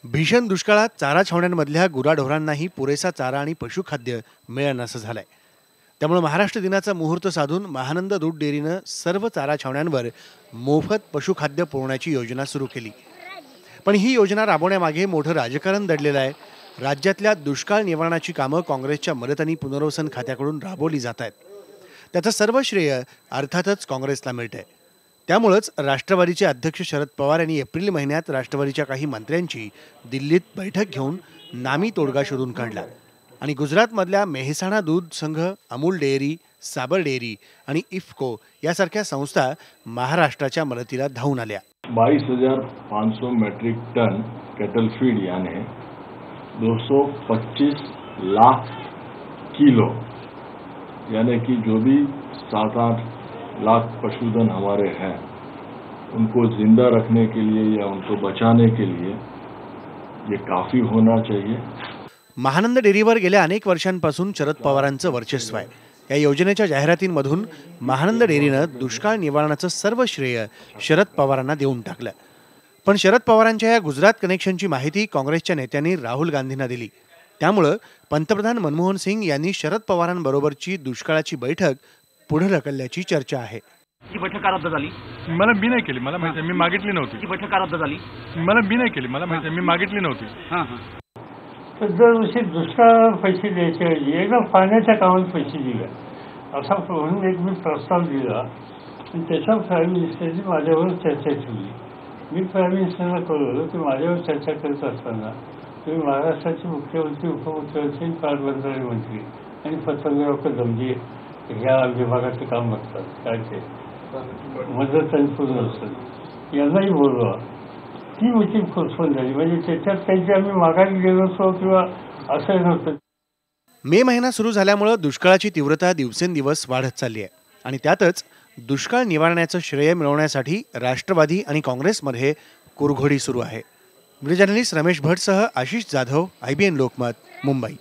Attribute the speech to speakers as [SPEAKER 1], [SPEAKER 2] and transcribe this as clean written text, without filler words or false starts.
[SPEAKER 1] भीषण दुष्काळात चारा छावण्यांमधल्या गुराढोरांनाही पुरेसा चारा आणि पशुखाद्य मिळेनासं झालंय। त्यामुळे महाराष्ट्र दिनाचा मुहूर्त साधून महानंद दूध डेअरीनं सर्व चारा छावण्यांवर मोफत पशुखाद्य पुरवण्याची योजना सुरू केली। पण ही योजना राबवण्यामागे मोठं राजकारण दडलेलं आहे। राज्यातल्या दुष्काळ निवारणाची कामं काँग्रेसच्या मदत आणि पुनर्वसन खात्याकडून राबवली जात आहेत। त्याचं सर्व श्रेय अर्थातच काँग्रेसला मिळतंय। त्यामुळेच राष्ट्रवादीचे अध्यक्ष शरद पवार यांनी एप्रिल महिन्यात राष्ट्रवादीच्या काही मंत्र्यांची दिल्लीत बैठक घेऊन नामी तोडगा शोधून काढला आणि गुजरातमधल्या मेहसाणा दूध संघ, अमूल डेअरी, साबर डेअरी आणि इफ्को यासारख्या संस्था महाराष्ट्राच्या मदतीला धावून आल्या।
[SPEAKER 2] 22,500 मेट्रिक टन कैटल फीड यानी 225 लाख किलो, यानी कि जो भी 7-8 लाख पशुधन हमारे हैं उनको जिंदा रखने के लिए या उनको बचाने के लिए ये काफी होना चाहिए।
[SPEAKER 1] महानंद डेअरीवर गेल्या अनेक वर्षांपासून शरद पवारांचं वर्चस्व आहे। या योजनेच्या जाहिरातींमधून महानंद डेअरीनं दुष्काळ निवारणाचं सर्व श्रेय शरद पवारांना देऊन टाकलं। पण शरद पवारांच्या या गुजरात कनेक्शनची माहिती काँग्रेसच्या नेत्यांनी राहुल गांधींना दिली। त्यामुळे पंतप्रधान मनमोहन सिंग यांनी शरद पवारांबरोबरची दुष्काळाची बैठक पुढे ढकलल्याची चर्चा आहे।
[SPEAKER 3] ही बैठक रद्द झाली।
[SPEAKER 4] मला बी नाही केली, मला माहिती, मी मागितली नव्हती।
[SPEAKER 3] ही बैठक रद्द झाली।
[SPEAKER 4] मला बी नाही केली, मला माहिती, मी मागितली नव्हती।
[SPEAKER 5] तर दरवर्षी दुष्काळावर पैसे द्यायचे ऐवजी एकदम पाण्याच्या कामात पैसे दिले असा म्हणून एक मी प्रस्ताव दिला आणि त्याच्या प्राईम मिनिस्टरची माझ्यावर चर्चा ठेवली। मी प्राईम मिनिस्टरला कळवलं की माझ्यावर चर्चा करत असताना तुम्ही महाराष्ट्राचे मुख्यमंत्री, उपमुख्यमंत्री, पाटबंधारे मंत्री आणि पतंगराव कदमजी ह्या विभागाचे काम बघतात, काय ते मदत आणि पुनर्वसन, यांनाही बोलवा। ती मीटिंग पोस्टपोन झाली, म्हणजे त्याच्यात काही आम्ही माघारी गेलो असतो किंवा असं नव्हतं।
[SPEAKER 1] मे महिना सुरू झाल्यामुळे दुष्काळाची तीव्रता दिवसेंदिवस वाढत चालली आहे आणि त्यातच दुष्काळ निवारण्याचं श्रेय मिळवण्यासाठी राष्ट्रवादी आणि काँग्रेसमध्ये कुरघोडी सुरू आहे। व्हिडिओ जर्नलिस्ट रमेश भट्टसह आशिष जाधव, IBN लोकमत, मुंबई।